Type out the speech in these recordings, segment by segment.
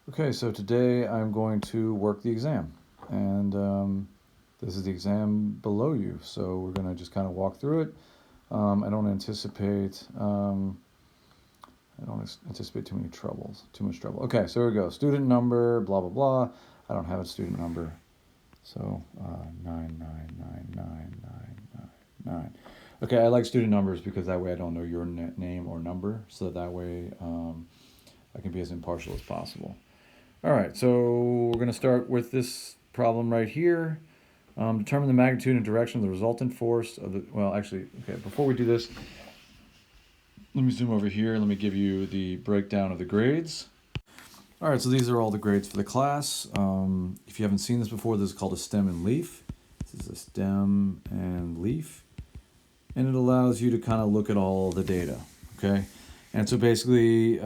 Okay, so today I'm going to work the exam, and this is the exam below you. So we're going to just kind of walk through it. I don't anticipate too many troubles, too much trouble. Okay, so here we go. Student number, blah blah blah. I don't have a student number, so 9999999. Okay, I like student numbers because that way I don't know your name or number, so that way I can be as impartial as possible. All right, so we're going to start with this problem right here. Determine the magnitude and direction of the resultant force of the, well, actually, okay, before we do this, let me zoom over here. Let me give you the breakdown of the grades. All right, so these are all the grades for the class. If you haven't seen this before, this is called a stem and leaf. This is a stem and leaf. And it allows you to kind of look at all the data, okay? And so basically,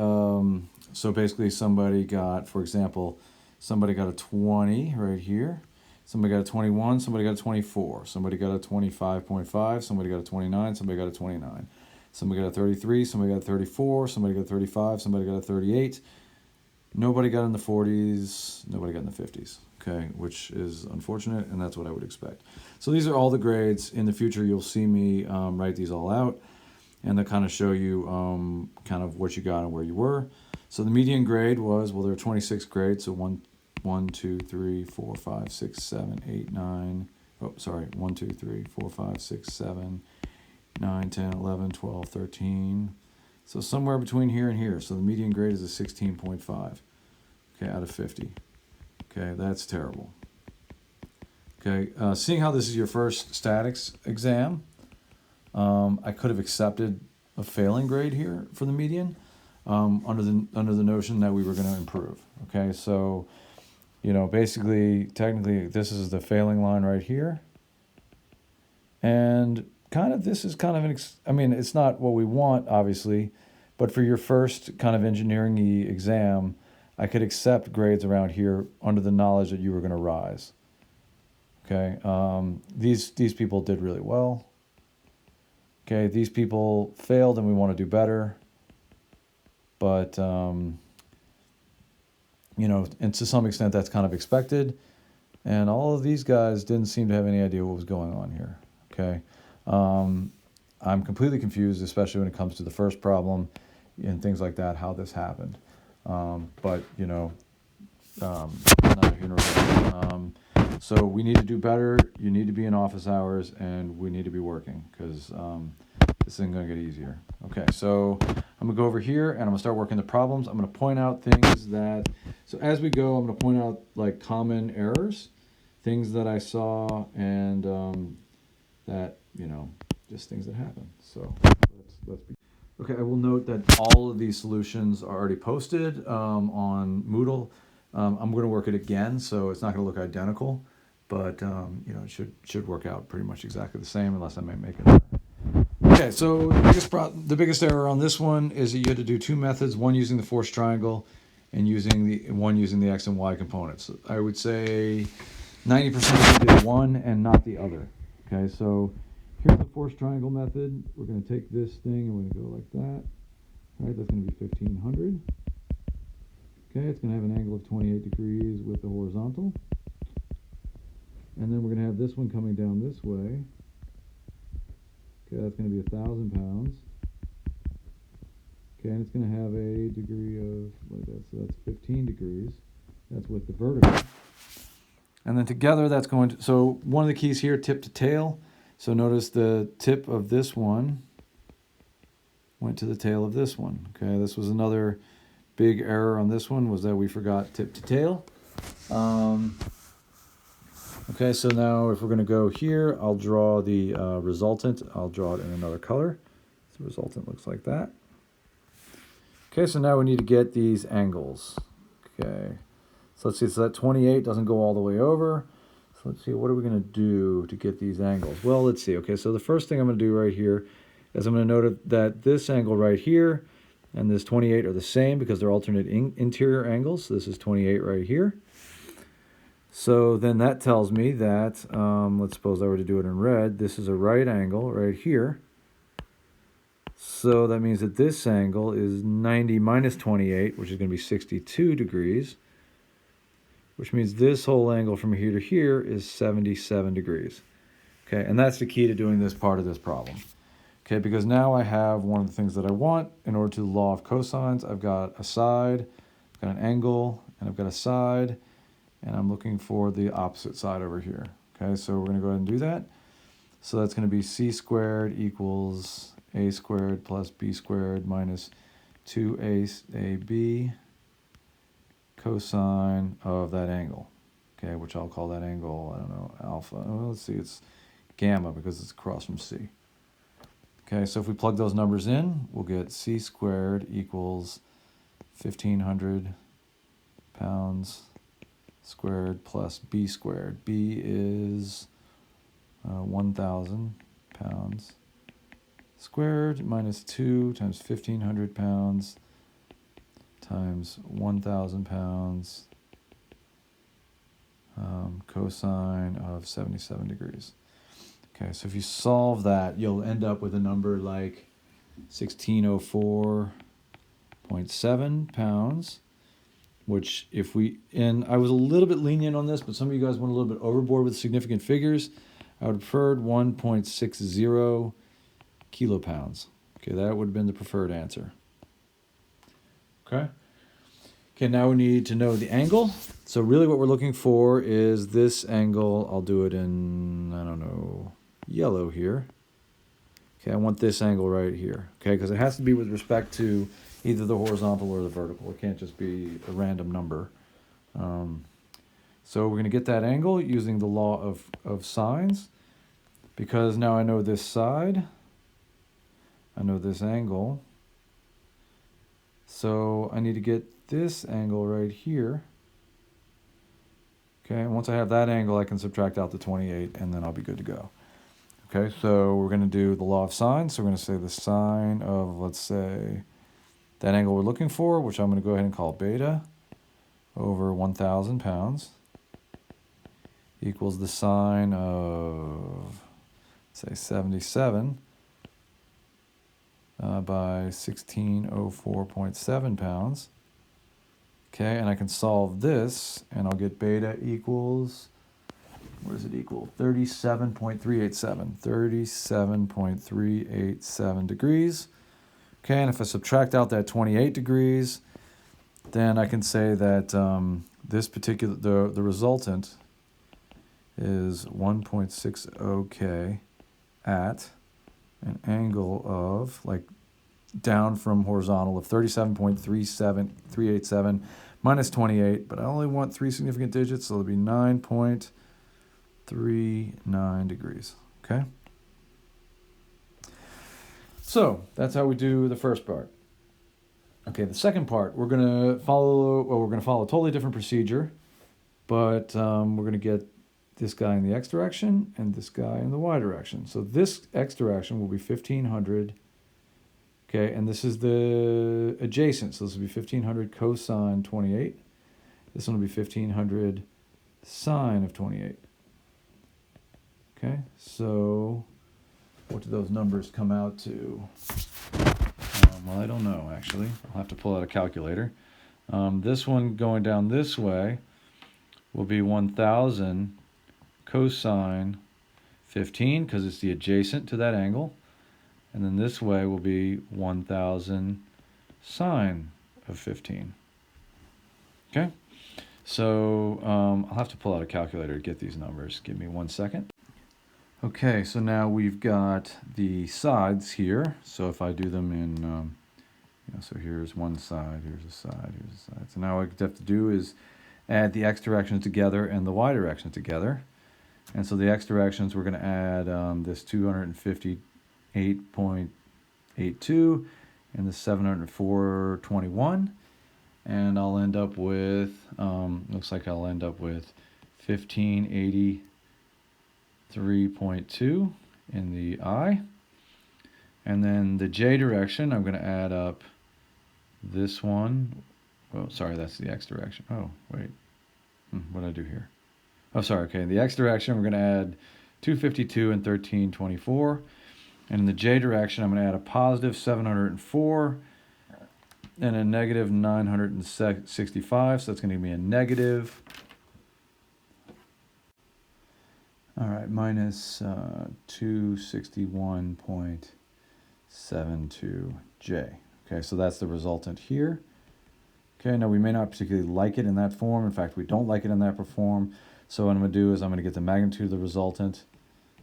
somebody got, for example, somebody got a 20 right here. Somebody got a 21, somebody got a 24. Somebody got a 25.5, somebody got a 29, somebody got a 29. Somebody got a 33, somebody got a 34, somebody got a 35, somebody got a 38. Nobody got in the 40s, nobody got in the 50s, okay, which is unfortunate, and that's what I would expect. So these are all the grades. In the future, you'll see me write these all out, and they'll kind of show you kind of what you got and where you were. So the median grade was, well, there are 26 grades, so 1, 2, 3, 4, 5, 6, 7, 8, 9. Oh, sorry, 1, 2, 3, 4, 5, 6, 7, 9, 10, 11, 12, 13. So somewhere between here and here. So the median grade is a 16.5, okay, out of 50. Okay, that's terrible. Okay, seeing how this is your first statics exam, I could have accepted a failing grade here for the median under the notion that we were going to improve. Okay, so basically, technically, this is the failing line right here, and this is kind of it's not what we want, obviously, but for your first kind of engineering exam, I could accept grades around here under the knowledge that you were going to rise. Okay, these people did really well. Okay, these people failed, and we want to do better. But and to some extent, that's kind of expected. And all of these guys didn't seem to have any idea what was going on here. Okay, I'm completely confused, especially when it comes to the first problem and things like that, how this happened. But neither here nor there. So we need to do better. You need to be in office hours, and we need to be working because this isn't going to get easier. Okay, so I'm going to go over here, and I'm going to start working the problems. I'm going to point out things that, so as we go, I'm going to point out like common errors, things that I saw, and that, just things that happen. So let's begin. Okay, I will note that all of these solutions are already posted on Moodle. I'm going to work it again, so it's not going to look identical, but it should work out pretty much exactly the same, unless I might make it. Okay, so the biggest error on this one is that you had to do two methods: one using the force triangle, and one using the x and y components. I would say 90% of you did one and not the other. Okay, so here's the force triangle method. We're going to take this thing and we're going to go like that. All right, that's going to be 1500. Okay, it's going to have an angle of 28 degrees with the horizontal. And then we're going to have this one coming down this way. Okay, that's going to be 1,000 pounds. Okay, and it's going to have a degree of, like that, so that's 15 degrees. That's with the vertical. And then together that's going to, so one of the keys here, tip to tail. So notice the tip of this one went to the tail of this one. Okay, this was another big error on this one, was that we forgot tip to tail. Okay, so now if we're going to go here, I'll draw the resultant. I'll draw it in another color. So the resultant looks like that. Okay, so now we need to get these angles. Okay, so let's see, so that 28 doesn't go all the way over. So let's see, what are we going to do to get these angles? Well, let's see. Okay, so the first thing I'm going to do right here is I'm going to note that this angle right here and this 28 are the same because they're alternate interior angles. So this is 28 right here. So then that tells me that, let's suppose I were to do it in red, this is a right angle right here. So that means that this angle is 90 minus 28, which is going to be 62 degrees. which means this whole angle from here to here is 77 degrees. Okay, and that's the key to doing this part of this problem. Okay, because now I have one of the things that I want in order to the law of cosines. I've got a side, I've got an angle, and I've got a side, and I'm looking for the opposite side over here. Okay, so we're going to go ahead and do that. So that's going to be c squared equals a squared plus b squared minus 2ab cosine of that angle. Okay, which I'll call that angle, I don't know, alpha. Well, let's see, it's gamma because it's across from c. Okay, so if we plug those numbers in, we'll get c squared equals 1,500 pounds squared plus b squared. B is 1,000 pounds squared minus 2 times 1,500 pounds times 1,000 pounds cosine of 77 degrees. Okay, so if you solve that, you'll end up with a number like 1,604.7 pounds, which if we, and I was a little bit lenient on this, but some of you guys went a little bit overboard with significant figures. I would have preferred 1.60 kilopounds. Okay, that would have been the preferred answer. Okay. Okay, now we need to know the angle. So really what we're looking for is this angle. I'll do it in, I don't know, yellow here. Okay, I want this angle right here. Okay, because it has to be with respect to either the horizontal or the vertical. It can't just be a random number. So we're going to get that angle using the law of sines. Because now I know this side, I know this angle. So I need to get this angle right here. Okay, and once I have that angle, I can subtract out the 28, and then I'll be good to go. Okay, so we're going to do the law of sines. So we're going to say the sine of, let's say, that angle we're looking for, which I'm going to go ahead and call beta, over 1,000 pounds, equals the sine of, say, 77 by 1,604.7 pounds. Okay, and I can solve this, and I'll get beta equals, what does it equal? 37.387. 37.387 degrees. Okay, and if I subtract out that 28 degrees, then I can say that this particular, the resultant is 1.60K at an angle of, like, down from horizontal of 37.387 minus 28, but I only want 3 significant digits, so it'll be 9.39 degrees, okay? So that's how we do the first part. Okay, the second part, we're going to follow a totally different procedure, but we're going to get this guy in the x direction and this guy in the y direction. So this x direction will be 1,500. Okay, and this is the adjacent, so this will be 1,500 cosine 28. This one will be 1,500 sine of 28. Okay, so what do those numbers come out to? Well, I don't know, actually. I'll have to pull out a calculator. This one going down this way will be 1,000 cosine 15, because it's the adjacent to that angle. And then this way will be 1,000 sine of 15. Okay, so I'll have to pull out a calculator to get these numbers. Give me 1 second. Okay, so now we've got the sides here. So if I do them in, so here's one side, here's a side, here's a side. So now what I have to do is add the x directions together and the y directions together. And so the x directions, we're going to add this 258.82 and the 704.21. And I'll end up with, looks like I'll end up with 1583.2 in the I. And then the j direction, I'm going to add up this one. Oh, sorry, that's the x direction. Oh, wait. What did I do here? Oh, sorry. Okay, in the x direction, we're going to add 252 and 1324. And in the j direction, I'm going to add a positive 704 and a negative 965. So that's going to give me a negative All right, minus 261.72J. Okay, so that's the resultant here. Okay, now we may not particularly like it in that form. In fact, we don't like it in that form. So what I'm going to do is I'm going to get the magnitude of the resultant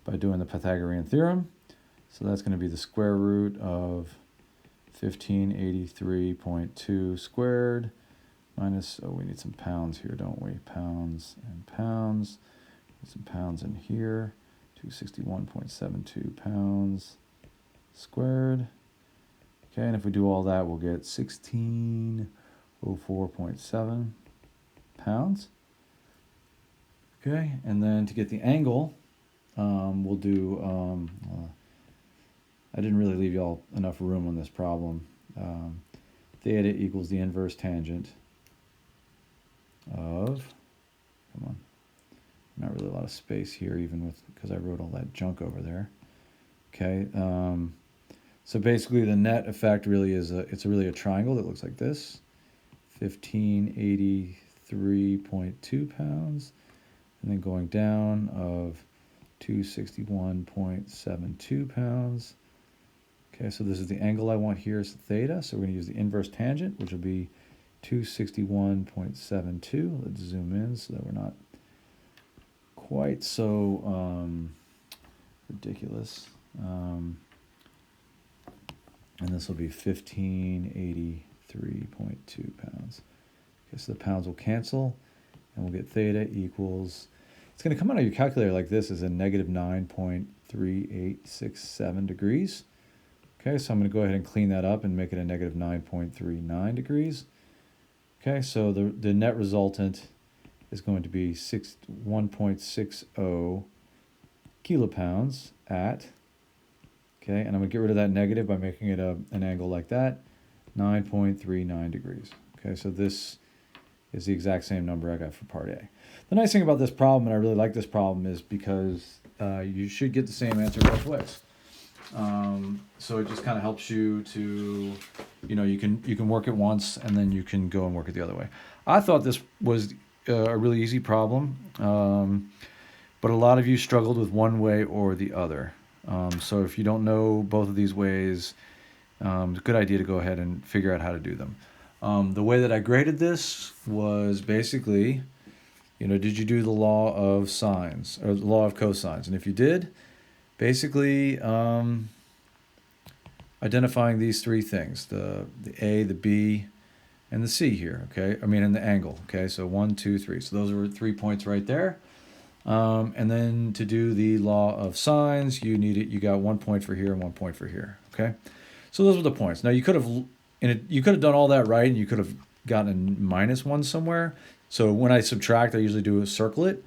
by doing the Pythagorean theorem. So that's going to be the square root of 1583.2 squared minus, oh, we need some pounds here, don't we? Pounds and pounds. Need some pounds in here. 261.72 pounds squared. Okay, and if we do all that, we'll get 1604.7 pounds. Okay, and then to get the angle, we'll do, I didn't really leave y'all enough room on this problem. Theta equals the inverse tangent of, come on, not really a lot of space here, even with, because I wrote all that junk over there. Okay, so basically the net effect really is it's really a triangle that looks like this. 1583.2 pounds, and then going down of 261.72 pounds. Okay, so this is the angle I want here is theta, so we're going to use the inverse tangent, which will be 261.72. Let's zoom in so that we're not quite so ridiculous. And this will be 1583.2 pounds. Okay, so the pounds will cancel, and we'll get theta equals, it's going to come out of your calculator like this, as a negative 9.3867 degrees. Okay, so I'm going to go ahead and clean that up and make it a negative 9.39 degrees. Okay, so the net resultant is going to be 1.60 kilopounds at, okay, and I'm going to get rid of that negative by making it an angle like that, 9.39 degrees. Okay, so this is the exact same number I got for part A. The nice thing about this problem, and I really like this problem, is because you should get the same answer both ways. So it just kind of helps you to, you know, you can work it once and then you can go and work it the other way. I thought this was a really easy problem, but a lot of you struggled with one way or the other. So if you don't know both of these ways, it's a good idea to go ahead and figure out how to do them. The way that I graded this was basically, you know, did you do the law of sines or the law of cosines? And if you did, basically identifying these three things, the A, the B, and the C here, okay? I mean, and the angle, okay? So 1, 2, 3. So those are 3 points right there. And then to do the law of sines, you got 1 point for here and 1 point for here, okay? So those were the points. Now you could have done all that right, and you could have gotten a -1 somewhere. So when I subtract, I usually do a circle it.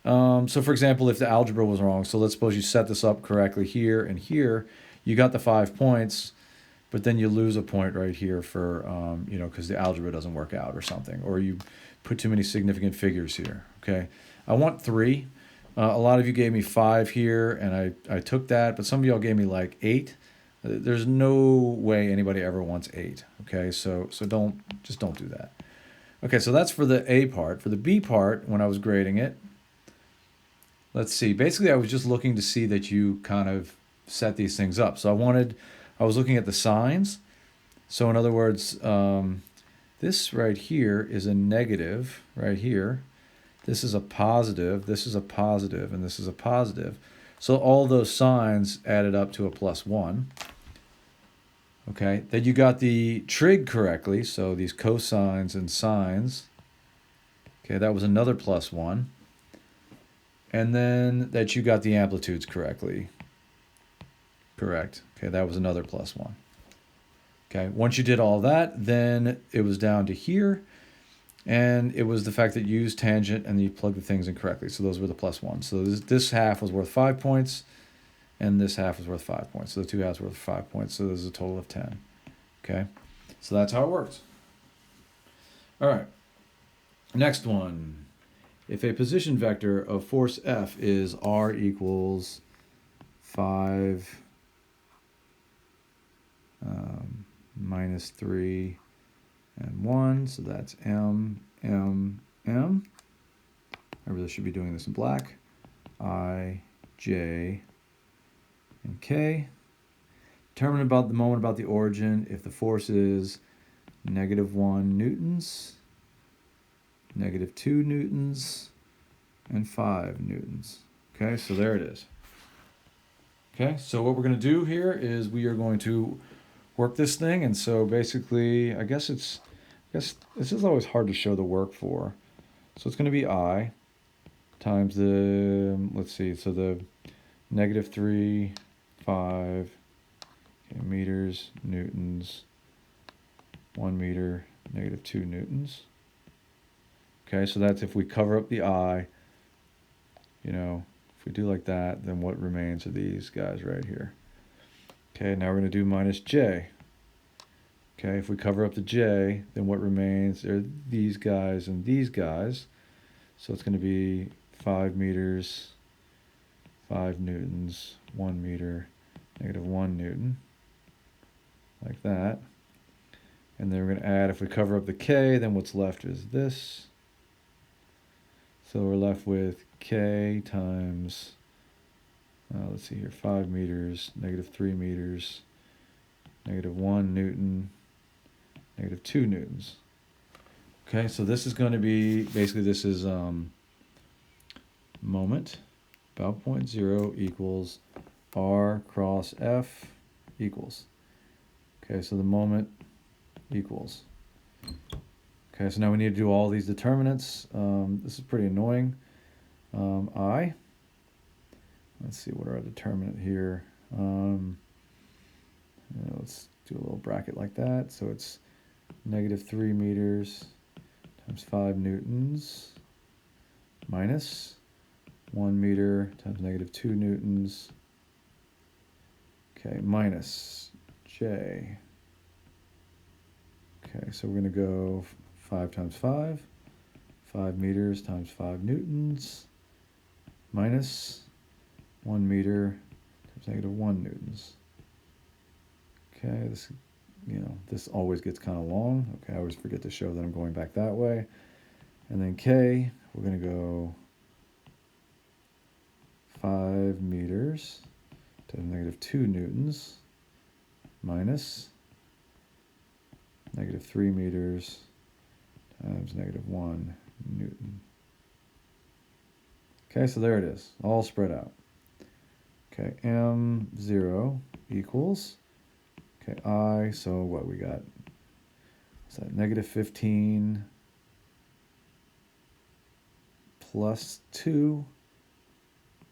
So for example, if the algebra was wrong, so let's suppose you set this up correctly here and here, you got the 5 points, but then you lose a point right here for, you know, because the algebra doesn't work out or something, or you put too many significant figures here, okay? I want 3. A lot of you gave me 5 here, and I took that, but some of y'all gave me like 8. There's no way anybody ever wants 8, okay? So don't do that. Okay, so that's for the A part. For the B part, when I was grading it, let's see. Basically, I was just looking to see that you kind of set these things up. So I was looking at the signs. So in other words, this right here is a negative right here. This is a positive, this is a positive, and this is a positive. So all those signs added up to a +1. Okay, then you got the trig correctly, so these cosines and sines. Okay, that was another +1. And then that you got the amplitudes correctly. Correct. Okay, that was another +1. Okay, once you did all that, then it was down to here. And it was the fact that you used tangent and you plugged the things in correctly. So those were the +1. So this half was worth 5 points, and this half was worth 5 points. So the 2 halves were worth 5 points. So there's a total of 10. Okay, so that's how it works. All right, next one. If a position vector of force F is r equals 5 -3 and 1, so that's m, m, m. I really should be doing this in black. I, J, and K. Determine about the moment about the origin if the force is -1 newtons, -2 newtons, and 5 newtons. Okay, so there it is. Okay, so what we're going to do here is we are going to work this thing, and so basically, I guess this is always hard to show the work for. So it's going to be I times the, let's see, so the -3, 5, okay, meters, newtons, 1 meter, -2 newtons. Okay, so that's if we cover up the I, you know, if we do like that, then what remains are these guys right here. Okay, now we're going to do minus J. Okay, if we cover up the J, then what remains are these guys and these guys. So it's going to be 5 meters, 5 newtons, 1 meter, -1 newton, like that. And then we're going to add, if we cover up the K, then what's left is this. So we're left with K times, let's see here, 5 meters, -3 meters, -1 newton, -2 newtons. Okay, so this is going to be, basically this is moment, about 0.0 equals R cross F equals. Okay, so the moment equals. Okay, so now we need to do all these determinants. This is pretty annoying. I, let's see, what are our determinant here? Let's do a little bracket like that. So it's -3 meters times 5 newtons minus 1 meter times -2 newtons. Okay, minus J. Okay, so we're going to go 5 times 5, 5 meters times 5 newtons, minus 1 meter times -1 newtons. Okay, this, this always gets kind of long. Okay, I always forget to show that I'm going back that way. And then K, we're going to go 5 meters times -2 newtons, minus -3 meters times -1 newton. Okay, so there it is, all spread out. Okay, M0 equals, okay, I, so what we got? Is that -15 plus 2?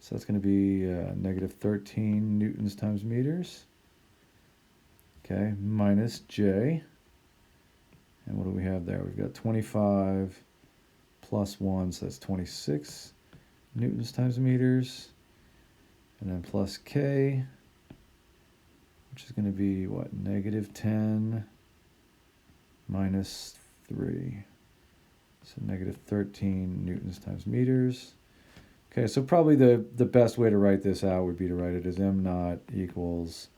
So that's going to be -13 newtons times meters. Okay, minus J. And what do we have there? We've got 25 plus 1, so that's 26 newtons times meters. And then plus K, which is going to be, what, -10 minus 3. So -13 newtons times meters. Okay, so probably the best way to write this out would be to write it as M naught equals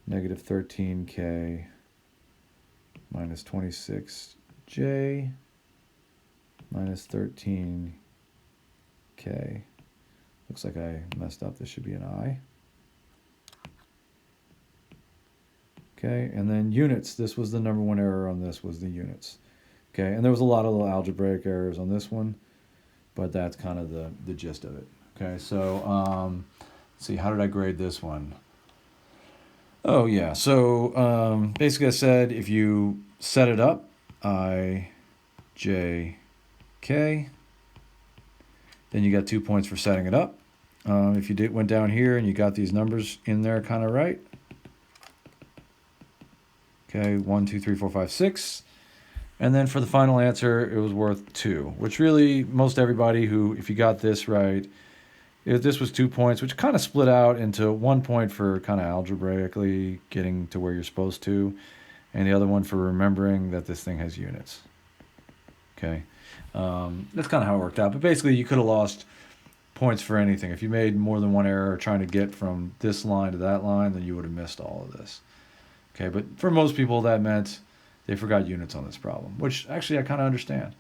-13K minus 26J minus 13K. Looks like I messed up. This should be an I. Okay, and then units. This was the number one error on this, was the units. Okay, and there was a lot of little algebraic errors on this one, but that's kind of the gist of it. Okay, so let's see, how did I grade this one? Oh yeah, so basically I said if you set it up, I, J, K, then you got 2 points for setting it up. If you went down here and you got these numbers in there kind of right, okay, 1, 2, 3, 4, 5, 6. And then for the final answer, it was worth 2, which really most everybody who, if you got this right, if this was 2 points, which kind of split out into 1 point for kind of algebraically getting to where you're supposed to, and the other one for remembering that this thing has units. Okay, that's kind of how it worked out. But basically, you could have lost points for anything. If you made more than one error trying to get from this line to that line, then you would have missed all of this. Okay, but for most people, that meant they forgot units on this problem, which actually I kind of understand.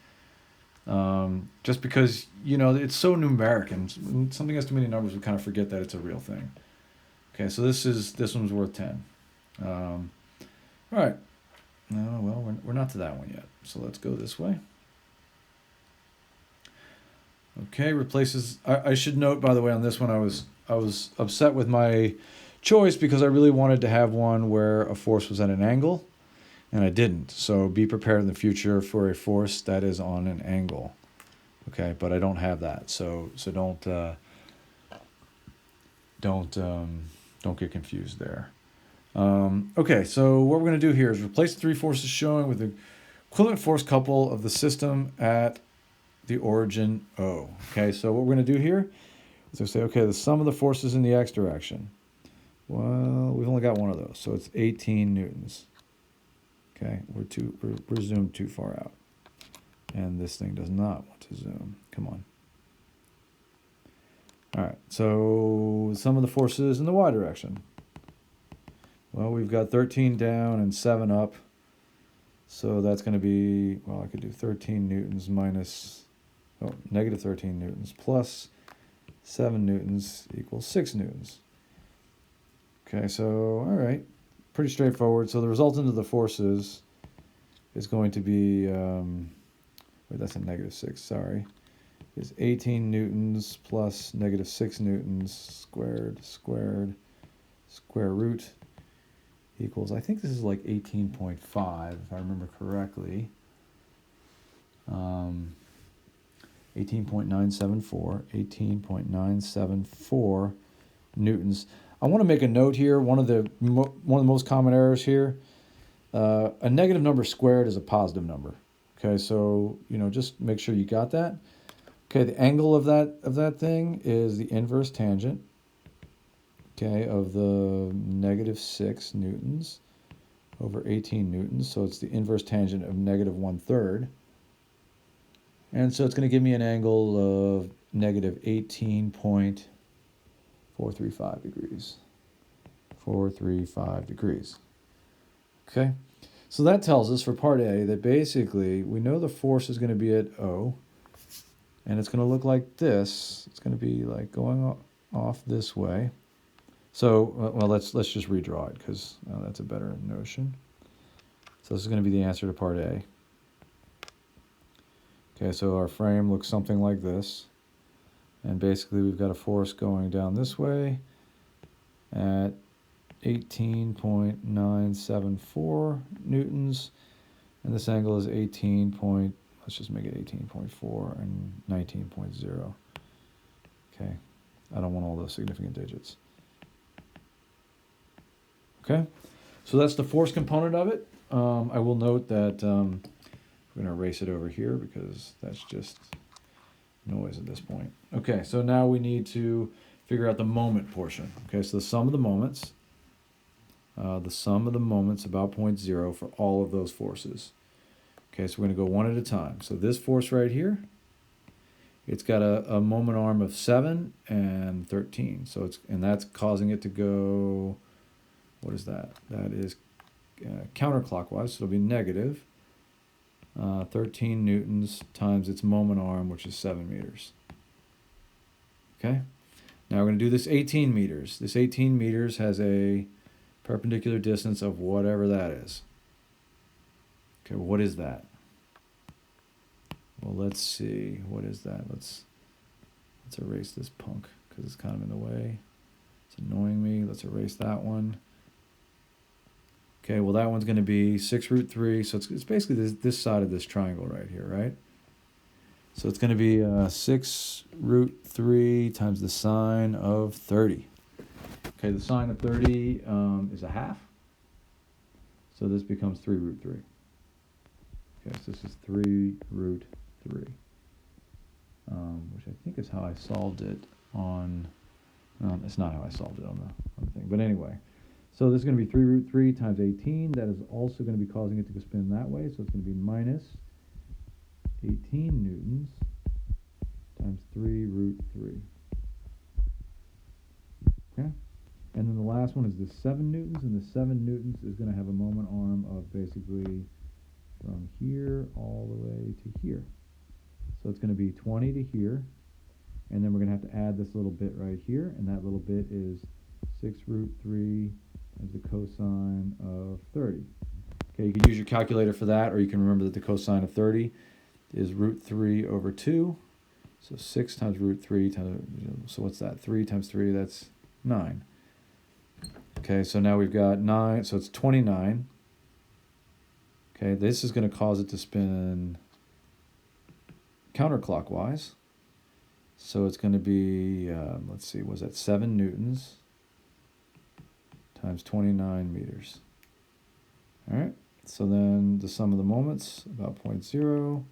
Just because, you know, it's so numeric, and when something has too many numbers, we kind of forget that it's a real thing. Okay, so this one's worth 10. All right. No, well, we're not to that one yet. So let's go this way. Okay, replaces. I should note, by the way, on this one, I was upset with my choice because I really wanted to have one where a force was at an angle, and I didn't. So be prepared in the future for a force that is on an angle. Okay, but I don't have that, so don't get confused there. Okay, so what we're going to do here is replace the three forces showing with the equivalent force couple of the system at the origin O. Okay, so what we're going to do here is we say, okay, the sum of the forces in the x direction. Well, we've only got one of those, so it's 18 newtons. Okay, we're zoomed too far out, and this thing does not want to zoom. Come on. All right, so sum of the forces in the y direction. Well, we've got 13 down and 7 up. So that's going to be, well, I could do 13 newtons minus, negative 13 newtons plus 7 newtons equals 6 newtons. Okay, so, all right, pretty straightforward. So the resultant of the forces is going to be, wait, that's a negative 6, sorry, is 18 newtons plus negative 6 newtons squared, square root equals, I think this is like 18.5, if I remember correctly. 18.974 newtons. I want to make a note here. One of the most common errors here, a negative number squared is a positive number. Okay, so just make sure you got that. Okay, the angle of that thing is the inverse tangent. Okay, of the negative 6 newtons over 18 newtons. So it's the inverse tangent of negative 1/3. And so it's going to give me an angle of negative 18.435 degrees. 435 degrees. Okay, so that tells us for part A that basically we know the force is going to be at O, and it's going to look like this. It's going to be like going off this way. So, well, let's just redraw it because that's a better notion. So this is going to be the answer to part A. Okay, so our frame looks something like this. And basically we've got a force going down this way at 18.974 newtons. And this angle is let's just make it 18.4 and 19.0. Okay, I don't want all those significant digits. Okay, so that's the force component of it. I will note that we're going to erase it over here because that's just noise at this point. Okay, so now we need to figure out the moment portion. Okay, so the sum of the moments about 0.0 for all of those forces. Okay, so we're going to go one at a time. So this force right here, it's got a moment arm of 7 and 13. So and that's causing it to go, what is that? That is counterclockwise, so it'll be negative 13 newtons times its moment arm, which is 7 meters. Okay, now we're going to do this 18 meters. This 18 meters has a perpendicular distance of whatever that is. Okay, what is that? Well, let's see. What is that? Let's erase this punk because it's kind of in the way. It's annoying me. Let's erase that one. Okay, well, that one's going to be 6 root 3. So it's basically this side of this triangle right here, right? So it's going to be 6 root 3 times the sine of 30. Okay, the sine of 30 is a half. So this becomes 3 root 3. Okay, so this is 3 root 3, which I think is how I solved it on, it's not how I solved it on the thing, but anyway. So this is going to be 3 root 3 times 18. That is also going to be causing it to spin that way. So it's going to be minus 18 newtons times 3 root 3. Okay? And then the last one is the 7 newtons. And the 7 newtons is going to have a moment arm of basically from here all the way to here. So it's going to be 20 to here. And then we're going to have to add this little bit right here. And that little bit is 6 root 3 times the cosine of 30. Okay, you can use your calculator for that, or you can remember that the cosine of 30 is root 3 over 2. So 6 times root 3 times, so what's that? 3 times 3, that's 9. Okay, so now we've got 9, so it's 29. Okay, this is going to cause it to spin counterclockwise. So it's going to be, let's see, was that 7 newtons times 29 meters. All right, so then the sum of the moments, about 0.0.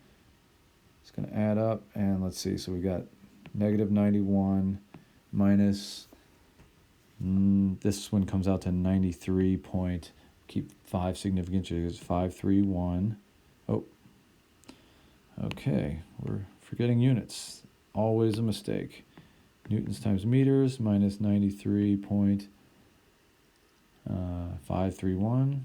It's going to add up, and let's see, so we've got negative 91 minus, this one comes out to 93 point, keep 5 significant digits, 531. Oh, okay, we're forgetting units. Always a mistake. Newtons times meters minus 93.531.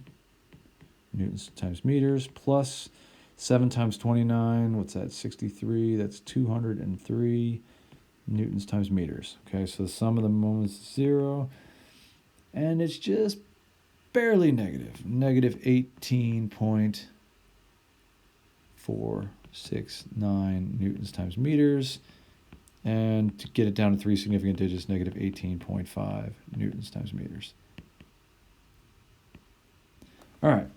Newtons times meters plus 7 times 29. What's that? 63. That's 203 newtons times meters. Okay, so the sum of the moments is 0. And it's just barely negative. Negative 18.469 newtons times meters. And to get it down to 3 significant digits, negative 18.5 newtons times meters. All right.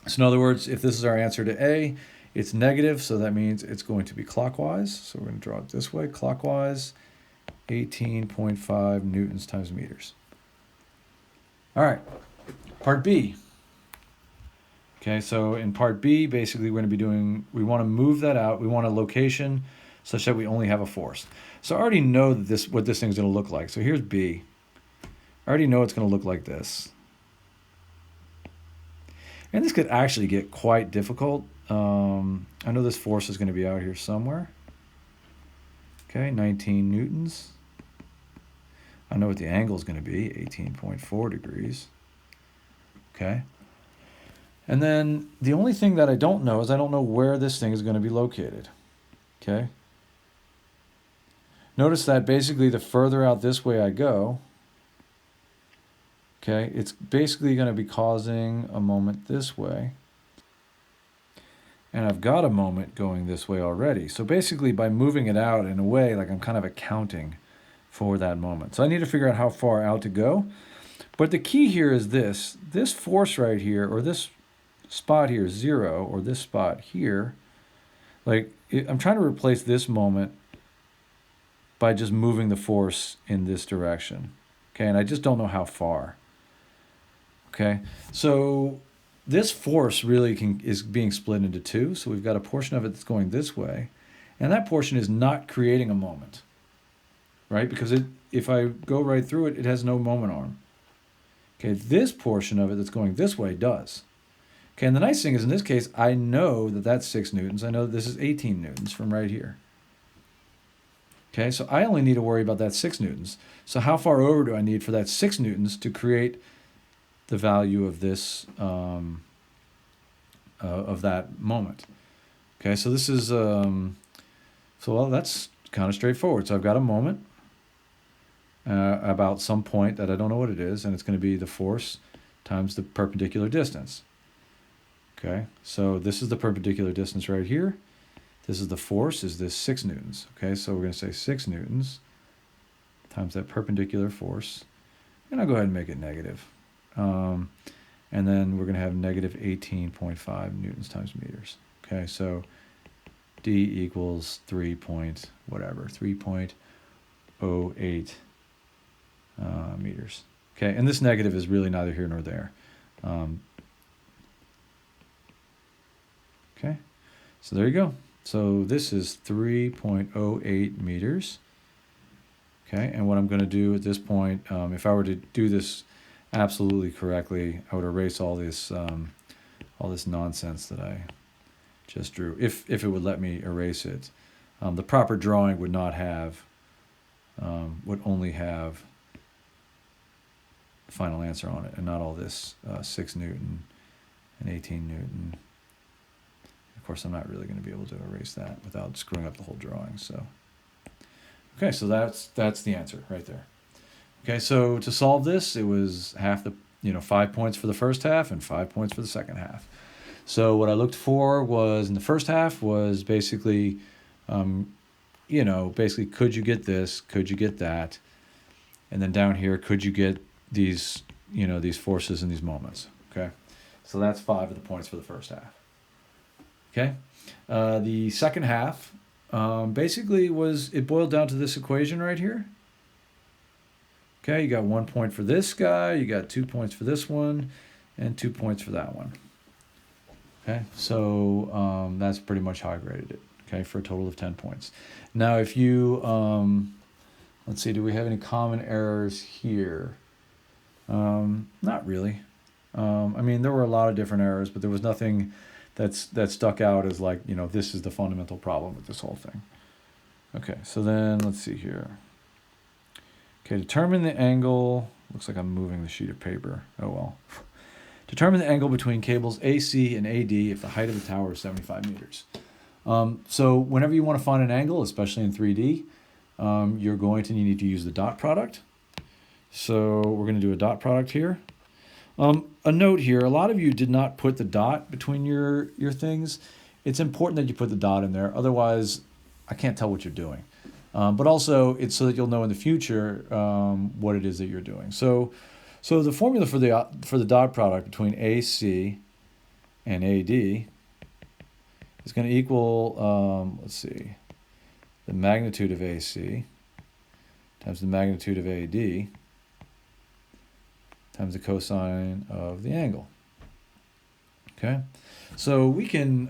So in other words, if this is our answer to A, it's negative, so that means it's going to be clockwise. So we're going to draw it this way, clockwise, 18.5 newtons times meters. All right, part B. Okay, so in part B, basically we're going to be doing, we want to move that out. We want a location such that we only have a force. So I already know that what this thing's going to look like. So here's B. I already know it's going to look like this. And this could actually get quite difficult. I know this force is going to be out here somewhere. Okay, 19 newtons. I know what the angle is going to be, 18.4 degrees. Okay. And then the only thing that I don't know is I don't know where this thing is going to be located. Okay. Notice that basically the further out this way I go, okay, it's basically going to be causing a moment this way. And I've got a moment going this way already. So basically by moving it out in a way, like I'm kind of accounting for that moment. So I need to figure out how far out to go. But the key here is this force right here, or this spot here, 0, or this spot here, like I'm trying to replace this moment by just moving the force in this direction. Okay, and I just don't know how far. Okay, so this force really is being split into 2. So we've got a portion of it that's going this way, and that portion is not creating a moment, right? Because if I go right through it, it has no moment arm. Okay, this portion of it that's going this way does. Okay, and the nice thing is in this case, I know that that's 6 newtons. I know that this is 18 newtons from right here. Okay, so I only need to worry about that 6 newtons. So how far over do I need for that 6 newtons to create the value of this, of that moment? Okay, so this is, well, that's kind of straightforward. So I've got a moment about some point that I don't know what it is, and it's going to be the force times the perpendicular distance. Okay, so this is the perpendicular distance right here. This is the force, is this 6 newtons. Okay, so we're going to say 6 newtons times that perpendicular force. And I'll go ahead and make it negative. And then we're going to have negative 18.5 newtons times meters. Okay, so D equals 3.08 meters. Okay, and this negative is really neither here nor there. Okay, so there you go. So this is 3.08 meters. Okay, and what I'm going to do at this point, if I were to do this absolutely correctly, I would erase all this nonsense that I just drew, if it would let me erase it. The proper drawing would not have, would only have the final answer on it, and not all this 6 Newton and 18 Newton. Of course, I'm not really going to be able to erase that without screwing up the whole drawing. So, okay, so that's the answer right there. Okay, so to solve this, it was 5 points for the first half and 5 points for the second half. So what I looked for was in the first half was basically, basically could you get this, could you get that, and then down here could you get these, these forces and these moments. Okay, so that's 5 of the points for the first half. Okay, the second half basically it boiled down to this equation right here. Okay, you got 1 point for this guy, you got 2 points for this one, and 2 points for that one. Okay, so that's pretty much how I graded it, okay, for a total of 10 points. Now, if you, let's see, do we have any common errors here? Not really. I mean, there were a lot of different errors, but there was nothing that stuck out as like, this is the fundamental problem with this whole thing. Okay, so then let's see here. Okay, determine the angle. Looks like I'm moving the sheet of paper. Oh well. Determine the angle between cables AC and AD if the height of the tower is 75 meters. So whenever you want to find an angle, especially in 3D, you're going to need to use the dot product. So we're going to do a dot product here. A note here, a lot of you did not put the dot between your things. It's important that you put the dot in there. Otherwise, I can't tell what you're doing. But also, it's so that you'll know in the future what it is that you're doing. So the formula for the dot product between AC and AD is going to equal, let's see, the magnitude of AC times the magnitude of AD times the cosine of the angle. Okay, so we can,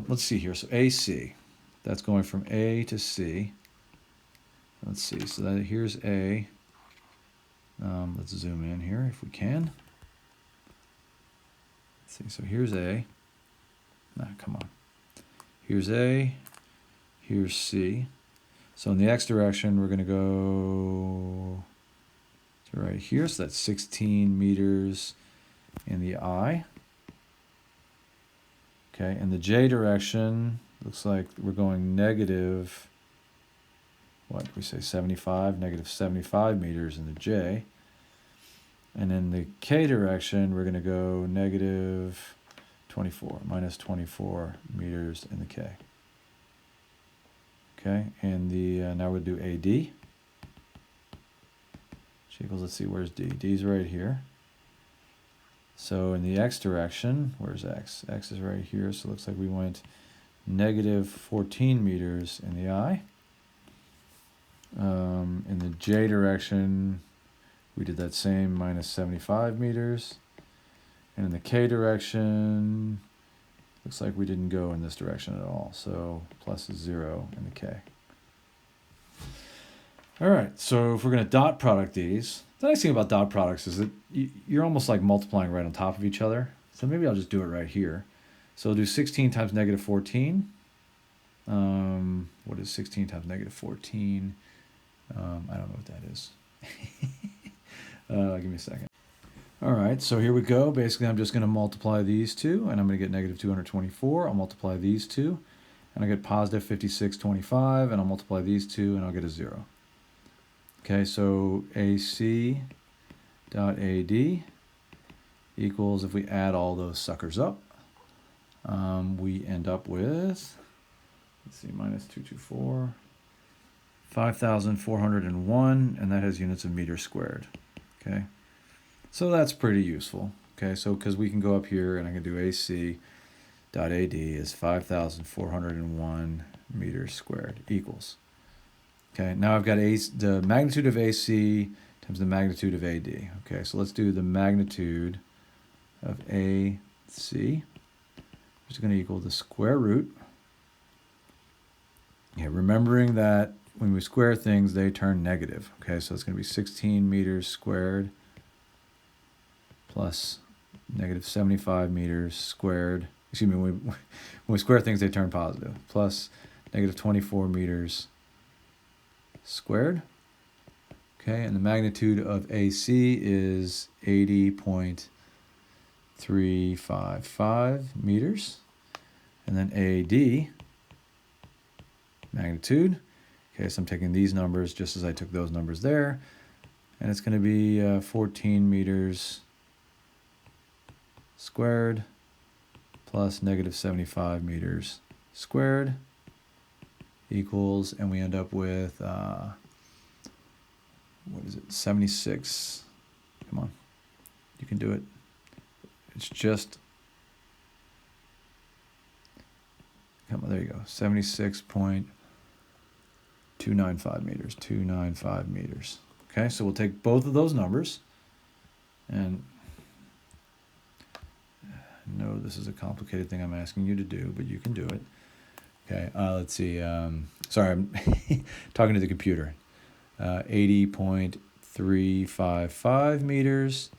let's see here. So AC, that's going from A to C. Let's see, so here's A. Let's zoom in here if we can. Let's see, so here's A. Come on. Here's A, here's C. So in the X direction, we're going to go to right here. So that's 16 meters in the I. Okay, in the J direction, looks like we're going negative, what do we say, 75, negative 75 meters in the J. And in the K direction, we're going to go negative 24, minus 24 meters in the K. Okay, and now we'll do AD. Which equals, let's see, where's D? D's right here. So in the X direction, where's X? X is right here, so it looks like we went negative 14 meters in the I. In the J direction, we did that same, minus 75 meters. And in the K direction, looks like we didn't go in this direction at all. So plus 0 in the K. All right, so if we're going to dot product these, the nice thing about dot products is that you're almost like multiplying right on top of each other. So maybe I'll just do it right here. So we'll do 16 times negative 14. What is 16 times negative 14? I don't know what that is. Give me a second. All right, so here we go. Basically, I'm just going to multiply these two, and I'm going to get negative 224. I'll multiply these two, and I get positive 5625, and I'll multiply these two, and I'll get a 0. Okay, so AC dot AD equals, if we add all those suckers up, we end up with, let's see, minus 224, 5,401, and that has units of meters squared. Okay, so that's pretty useful. Okay, so because we can go up here and I can do AC dot AD is 5,401 meters squared equals. Okay, now I've got the magnitude of AC times the magnitude of AD. Okay, so let's do the magnitude of AC, which is going to equal the square root. Yeah, remembering that when we square things, they turn negative. Okay, so it's going to be 16 meters squared plus negative 75 meters squared. Excuse me, when we square things, they turn positive. Plus negative 24 meters squared. Okay, and the magnitude of AC is 80.355 meters. and then AD, magnitude. Okay, so I'm taking these numbers just as I took those numbers there, and it's going to be 14 meters squared plus negative 75 meters squared equals, and we end up with, what is it, 76, come on, you can do it. It's just, come on, there you go, 76.295 meters, 295 meters. Okay, so we'll take both of those numbers, and I know this is a complicated thing I'm asking you to do, but you can do it. Okay, let's see. Sorry, I'm talking to the computer. 80.355 meters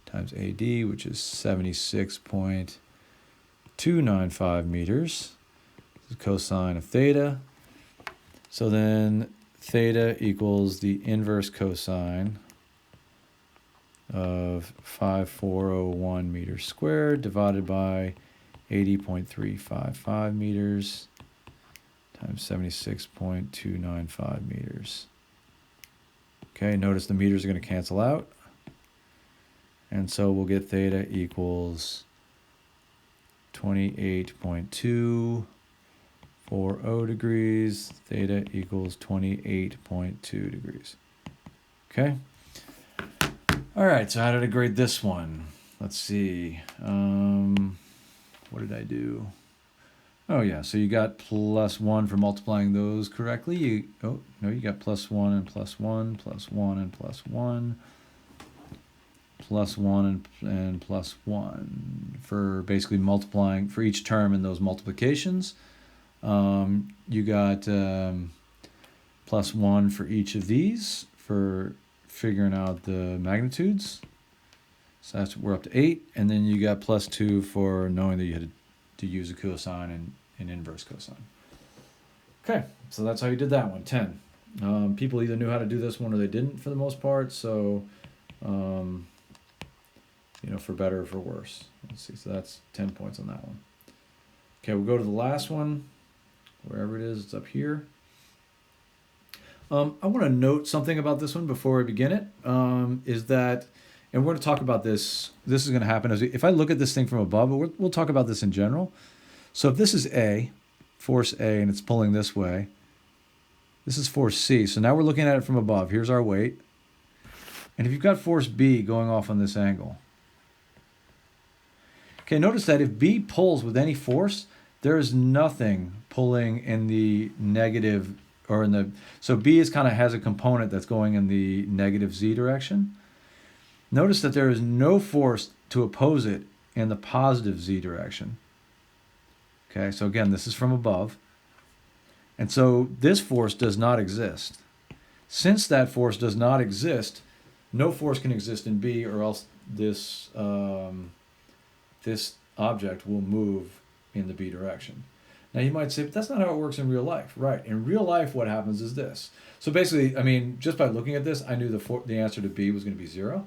times AD, which is 76.295 meters. This is cosine of theta. So then theta equals the inverse cosine of 5401 meters squared divided by 80.355 meters times 76.295 meters. Okay, notice the meters are going to cancel out. And so we'll get theta equals 28.240 degrees. Theta equals 28.2 degrees. Okay. All right, so how did I grade this one? Let's see. What did I do? Oh yeah, so you got +1 for multiplying those correctly. You got +1 and +1, +1 and +1, +1 and +1 for basically multiplying for each term in those multiplications. You got +1 for each of these for figuring out the magnitudes. So we're up to 8, and then you got +2 for knowing that you had to use a cosine and an inverse cosine. Okay, so that's how you did that one, 10. People either knew how to do this one or they didn't for the most part, so, for better or for worse. Let's see, so that's 10 points on that one. Okay, we'll go to the last one, wherever it is, it's up here. I want to note something about this one before I begin it, is that, and we're going to talk about this is going to happen if I look at this thing from above, but we'll talk about this in general. So if this is A, force A, and it's pulling this way, this is force C. So now we're looking at it from above. Here's our weight. And if you've got force B going off on this angle, okay, notice that if B pulls with any force, there is nothing pulling in the negative, or in the, so B is kind of has a component that's going in the negative Z direction. Notice that there is no force to oppose it in the positive Z direction. Okay, so again, this is from above. And so this force does not exist. Since that force does not exist, no force can exist in B, or else this, this object will move in the B direction. Now you might say, but that's not how it works in real life. Right, in real life what happens is this. So basically, I mean, just by looking at this, I knew the answer to B was going to be 0.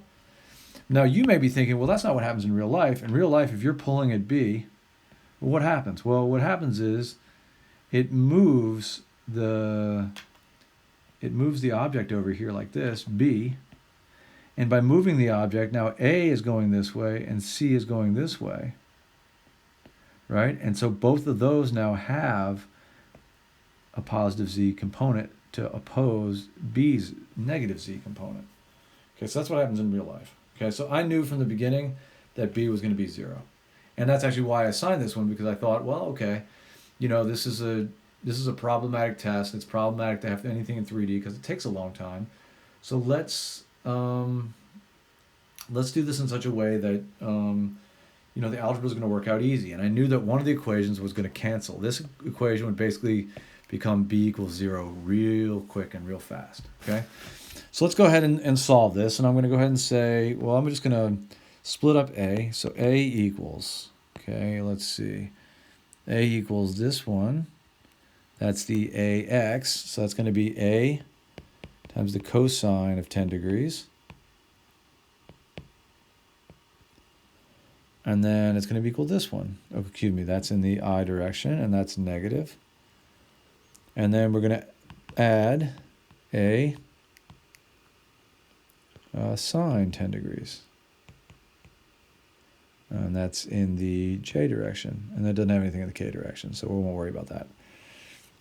Now you may be thinking, well, that's not what happens in real life. In real life, if you're pulling at B, well, what happens? Well, what happens is it moves the object over here like this, B, and by moving the object, now A is going this way and C is going this way, right? And so both of those now have a positive Z component to oppose B's negative Z component. Okay, so that's what happens in real life. Okay, so I knew from the beginning that B was going to be 0. And that's actually why I assigned this one, because I thought, well, okay, this is a problematic test. It's problematic to have anything in 3D because it takes a long time. So let's do this in such a way that the algebra is going to work out easy. And I knew that one of the equations was going to cancel. This equation would basically become B equals 0 real quick and real fast. Okay, so let's go ahead and solve this. And I'm going to go ahead and say, well, I'm just going to split up A. So A equals, okay, let's see, A equals this one. That's the AX. So that's going to be A times the cosine of 10 degrees. And then it's going to be equal to this one. Oh, excuse me, that's in the I direction, and that's negative. And then we're going to add a sine 10 degrees. And that's in the J direction. And that doesn't have anything in the K direction, so we won't worry about that.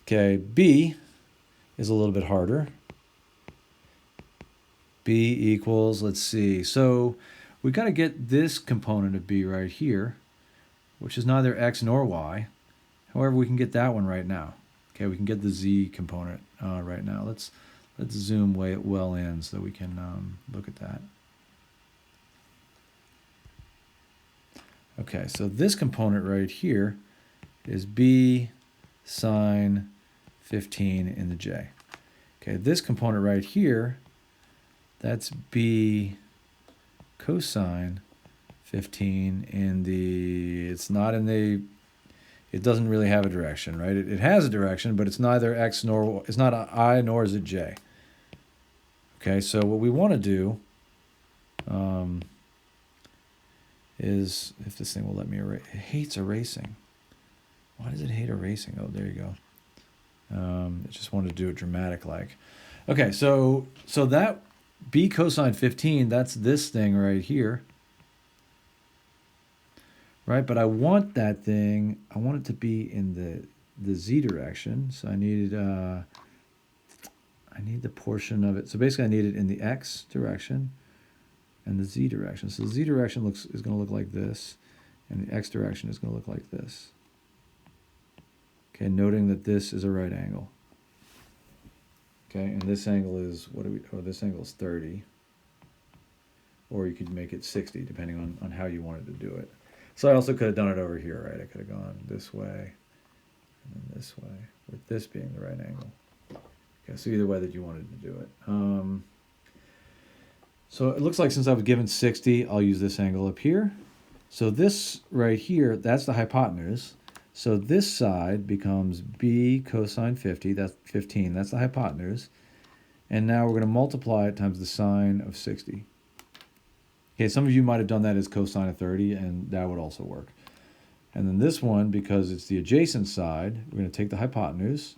Okay, B is a little bit harder. B equals, let's see. So we got to get this component of B right here, which is neither X nor Y. However, we can get that one right now. Okay, we can get the Z component right now. Let's zoom well in so that we can look at that. Okay, so this component right here is B sine 15 in the J. Okay, this component right here, that's B cosine 15 in the, it's not in the, it doesn't really have a direction, right? It has a direction, but it's neither X nor, it's not I nor is it J. Okay, so what we want to do is, if this thing will let me erase, it hates erasing. Why does it hate erasing? Oh, there you go. It just wanted to do it dramatic like. Okay, so that B cosine 15, that's this thing right here. Right, but I want that thing, I want it to be in the Z direction. So I need the portion of it. So basically I need it in the X direction and the Z direction. So the Z direction is going to look like this, and the X direction is going to look like this. Okay, noting that this is a right angle. Okay, and this angle is, this angle is 30. Or you could make it 60, depending on how you wanted to do it. So I also could have done it over here, right? I could have gone this way, and then this way, with this being the right angle. Okay, so either way that you wanted to do it. So it looks like since I was given 60, I'll use this angle up here. So this right here, that's the hypotenuse. So this side becomes B cosine 50, that's 15, that's the hypotenuse. And now we're going to multiply it times the sine of 60. Okay, some of you might have done that as cosine of 30, and that would also work. And then this one, because it's the adjacent side, we're going to take the hypotenuse,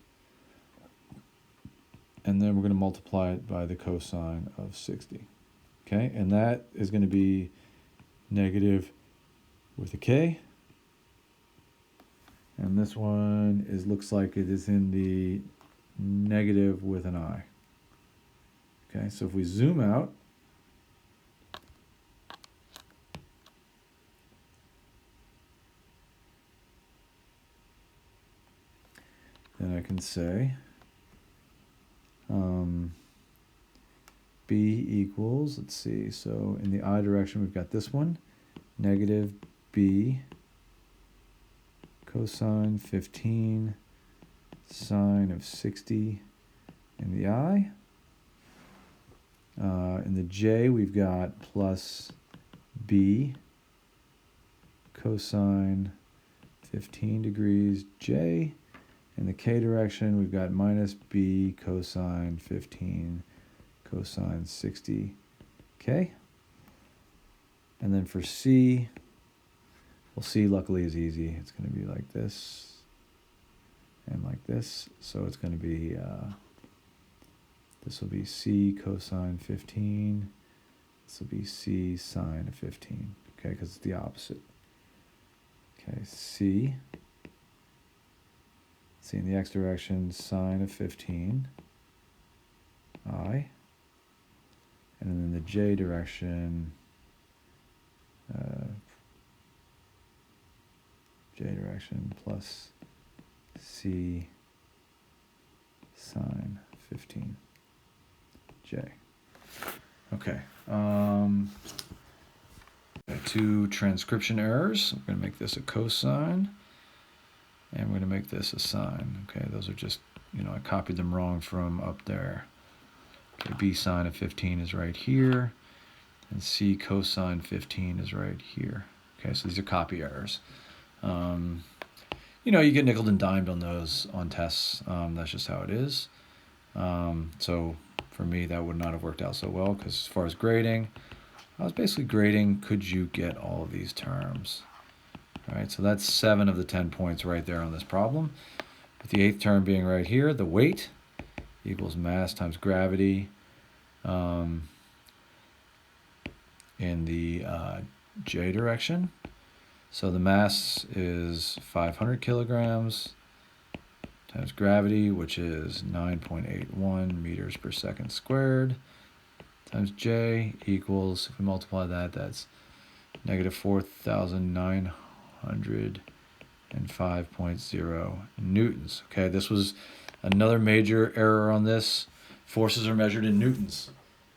and then we're going to multiply it by the cosine of 60. Okay, and that is going to be negative with a K. And this one looks like it is in the negative with an I. Okay, so if we zoom out, then I can say B equals, let's see, so in the I direction we've got this one, negative B cosine 15 sine of 60 in the I. In the J we've got plus B cosine 15 degrees J. In the K direction, we've got minus B cosine 15 cosine 60 K. And then for C, well, C luckily is easy. It's going to be like this and like this. So it's going to be, this will be C cosine 15. This will be C sine of 15, okay, because it's the opposite. Okay, C in the X direction, sine of 15, I. And then in the J direction, plus C sine 15, J. Okay. Two transcription errors. I'm going to make this a cosine, and we're going to make this a sine. Okay, those are just, I copied them wrong from up there. Okay, B sine of 15 is right here, and C cosine 15 is right here. Okay, so these are copy errors. You get nickeled and dimed on those on tests. That's just how it is. So for me, that would not have worked out so well, because as far as grading, I was basically grading, could you get all of these terms? All right, so that's 7 of the 10 points right there on this problem. With the 8th term being right here, the weight equals mass times gravity in the J direction. So the mass is 500 kilograms times gravity, which is 9.81 meters per second squared, times J equals, if we multiply that, that's negative 4,905.0 newtons. Okay, this was another major error on this. Forces are measured in newtons,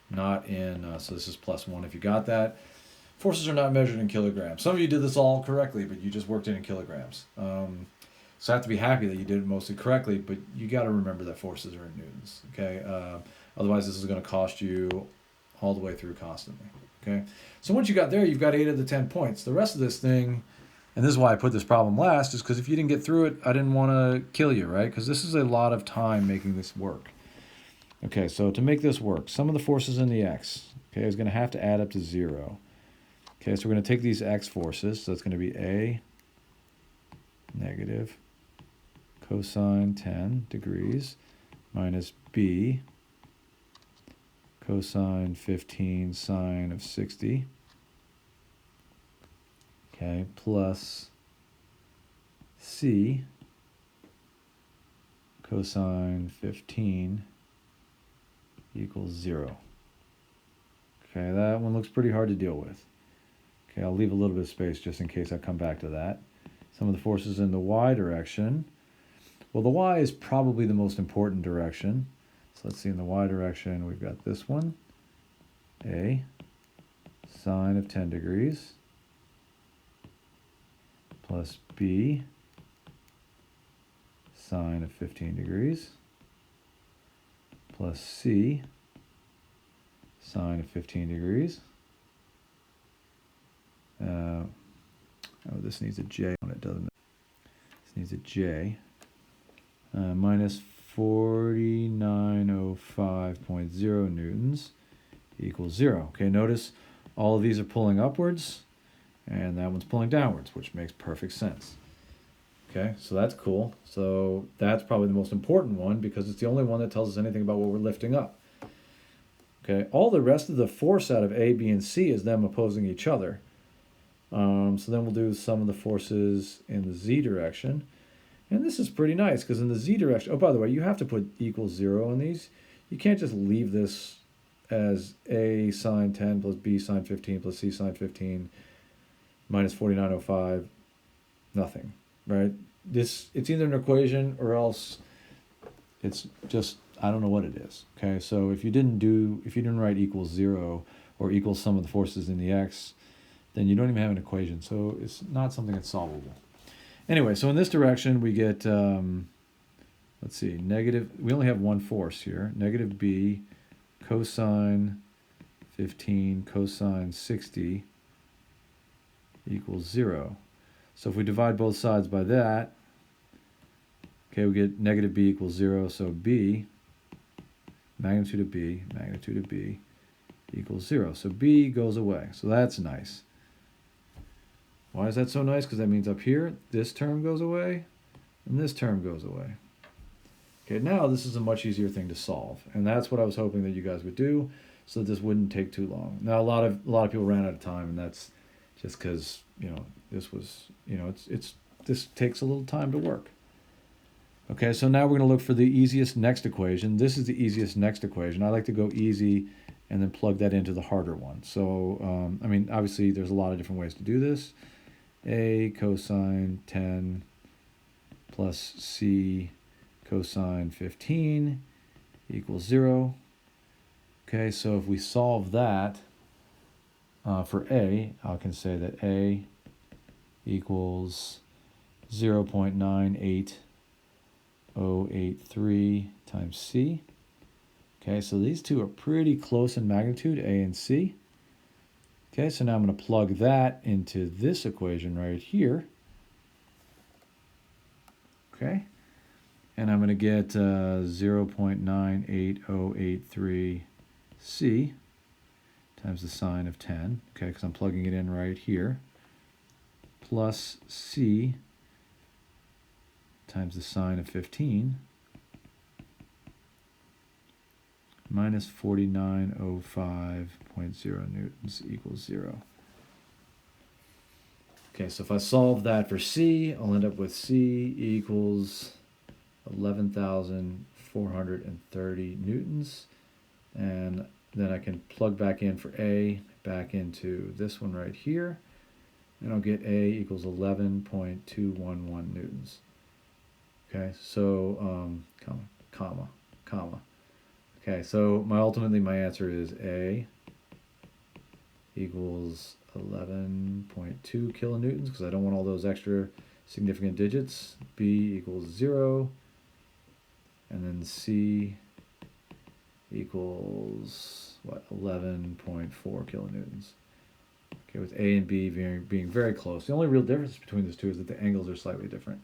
not in, so this is +1 if you got that. Forces are not measured in kilograms. Some of you did this all correctly, but you just worked it in kilograms. So I have to be happy that you did it mostly correctly, but you got to remember that forces are in newtons, okay? Otherwise, this is going to cost you all the way through constantly, okay? So once you got there, you've got 8 of the 10 points. The rest of this thing, and this is why I put this problem last, is because if you didn't get through it, I didn't want to kill you, right? Because this is a lot of time making this work. Okay, so to make this work, sum of the forces in the x, okay, is going to have to add up to 0. Okay, so we're going to take these x forces, so it's going to be A negative cosine 10 degrees minus B cosine 15 sine of 60, okay, plus C cosine 15 equals 0. Okay, that one looks pretty hard to deal with. Okay, I'll leave a little bit of space just in case I come back to that. Some of the forces in the y direction. Well, the y is probably the most important direction. So let's see, in the y direction, we've got this one, A, sine of 10 degrees, plus B, sine of 15 degrees, plus C, sine of 15 degrees. Oh, this needs a J on it, doesn't it? This needs a J. Minus 4905.0 newtons equals 0. Okay, notice all of these are pulling upwards, and that one's pulling downwards, which makes perfect sense. Okay, so that's cool. So that's probably the most important one because it's the only one that tells us anything about what we're lifting up. Okay, all the rest of the force out of A, B, and C is them opposing each other. So then we'll do some of the forces in the Z direction. And this is pretty nice because in the Z direction, oh, by the way, you have to put equals 0 on these. You can't just leave this as A sine 10 plus B sine 15 plus C sine 15 minus 4905, nothing, right? It's either an equation or else it's just, I don't know what it is, okay? So if you didn't write equals 0 or equals sum of the forces in the x, then you don't even have an equation. So it's not something that's solvable. Anyway, so in this direction, we get, let's see, we only have one force here, negative B cosine 15 cosine 60 equals 0. So if we divide both sides by that, okay, we get negative B equals 0. So B, magnitude of B equals 0. So B goes away. So that's nice. Why is that so nice? Because that means up here, this term goes away, and this term goes away. Okay, now this is a much easier thing to solve, and that's what I was hoping that you guys would do, so that this wouldn't take too long. Now, a lot of people ran out of time, and that's just because this was this takes a little time to work. Okay, so now we're going to look for the easiest next equation. This is the easiest next equation. I like to go easy and then plug that into the harder one. So, I mean, obviously, there's a lot of different ways to do this. A cosine 10 plus C cosine 15 equals 0. Okay, so if we solve that for A, I can say that A equals 0.98083 times C. Okay, so these two are pretty close in magnitude, A and C. Okay, so now I'm going to plug that into this equation right here. Okay, and I'm going to get 0.98083 C times the sine of 10, okay, because I'm plugging it in right here, plus c times the sine of 15 minus 4905.0 newtons equals 0. Okay, so if I solve that for c, I'll end up with c equals 11,430 newtons. And then I can plug back in for a, back into this one right here. And I'll get a equals 11.211 newtons. Okay, so, comma. Okay, so ultimately my answer is a equals 11.2 kilonewtons, because I don't want all those extra significant digits. B equals 0. And then C equals, what, 11.4 kilonewtons. Okay, with A and B being very close. The only real difference between those two is that the angles are slightly different.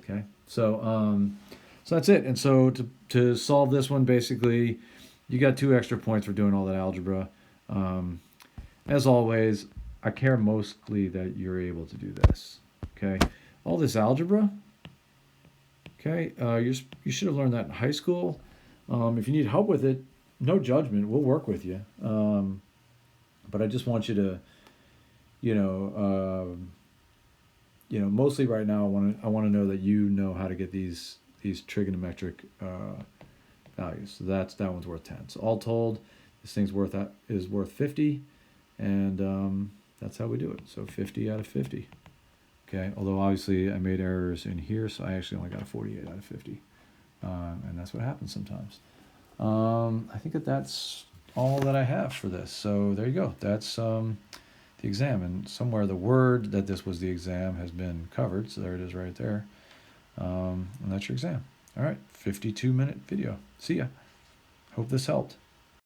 Okay, so so that's it. And so to solve this one, basically, you got 2 extra points for doing all that algebra. As always, I care mostly that you're able to do this. Okay, all this algebra. Okay, you should have learned that in high school. If you need help with it, no judgment. We'll work with you. But I just want you to, mostly right now, I want to know that you know how to get these trigonometric values. So that one's worth 10. So all told, this thing's worth 50, and that's how we do it. So 50 out of 50. Okay, although obviously I made errors in here, so I actually only got a 48 out of 50. And that's what happens sometimes. I think that's all that I have for this. So there you go. That's the exam. And somewhere the word that this was the exam has been covered. So there it is right there. And that's your exam. All right, 52-minute video. See ya. Hope this helped.